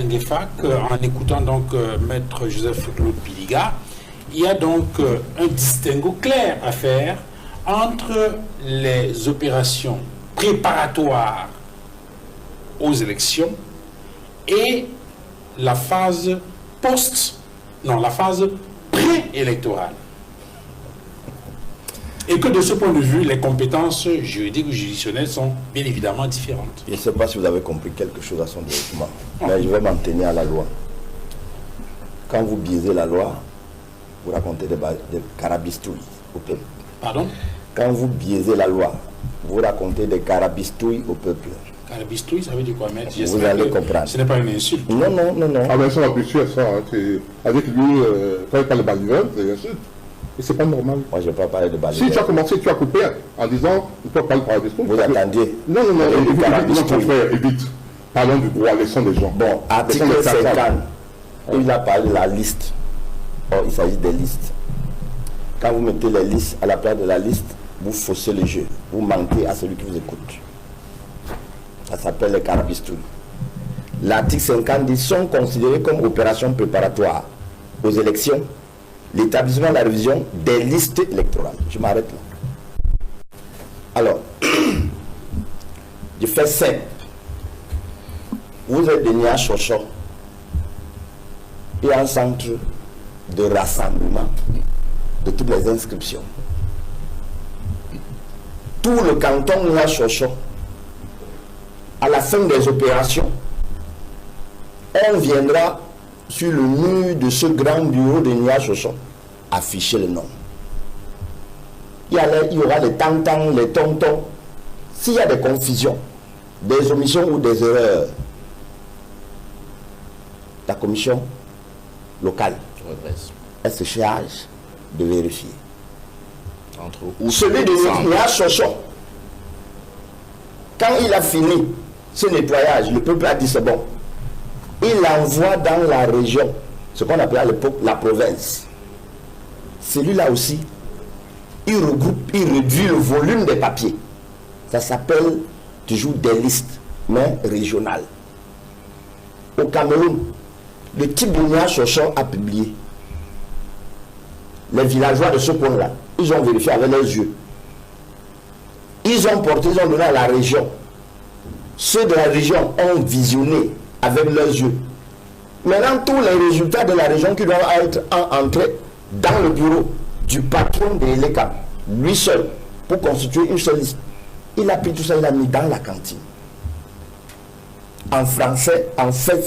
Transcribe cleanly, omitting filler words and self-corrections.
Nguefak, en écoutant donc Maître Joseph-Claude Biliga, il y a donc un distinguo clair à faire entre les opérations préparatoires aux élections et la phase la phase préélectorale. Et que de ce point de vue, les compétences juridiques ou juridictionnelles sont bien évidemment différentes. Je ne sais pas si vous avez compris quelque chose à son développement, mais je vais m'en tenir à la loi. Quand vous biaisez la loi, vous racontez des carabistouilles au peuple. Pardon? Quand vous biaisez la loi, vous racontez des carabistouilles au peuple. Carabistouille, ça veut dire quoi, maître? Vous allez comprendre. Ce n'est pas une insulte. Non. Ah ben ça va plus sûr, ça. Avec lui, quand il parle de balayeur, c'est une insulte. Et c'est pas normal. Moi, je ne vais pas parler de balayeur. Si tu as commencé, tu as coupé en disant, il ne peut pas parler de Vous attendiez. Non, mon frère, évite. Parlons du droit, laissons des gens. Bon, article 50, il a parlé de la liste. Or, il s'agit des listes. Quand vous mettez les listes à la place de la liste, vous faussez le jeu. Vous mentez à celui qui vous écoute. Ça s'appelle les carabistouilles. L'article 50 dit sont considérés comme opérations préparatoires aux élections, l'établissement de la révision des listes électorales. Je m'arrête là. Alors, je fais simple. Vous êtes venu à Chocho et un centre de rassemblement de toutes les inscriptions. Tout le canton de Chocho, à la fin des opérations, on viendra sur le mur de ce grand bureau de Nia Chocho afficher le nom. Il y aura les tantans, les tontons. S'il y a des confusions, des omissions ou des erreurs, la commission locale, elle se charge de vérifier. Celui de Nia Chocho, quand il a fini ce nettoyage, le peuple a dit c'est bon. Il envoie dans la région, ce qu'on appelait à l'époque la province. Celui-là aussi, il regroupe, il réduit le volume des papiers. Ça s'appelle toujours des listes, mais régionales. Au Cameroun, le type de Nia Chocho a publié. Les villageois de ce coin-là, ils ont vérifié avec leurs yeux. Ils ont porté, ils ont donné à la région. Ceux de la région ont visionné avec leurs yeux. Maintenant, tous les résultats de la région qui doivent être entrés dans le bureau du patron de l'ECAM, lui seul, pour constituer une seule liste. Il a pris tout ça, il a mis dans la cantine. En français, en fait,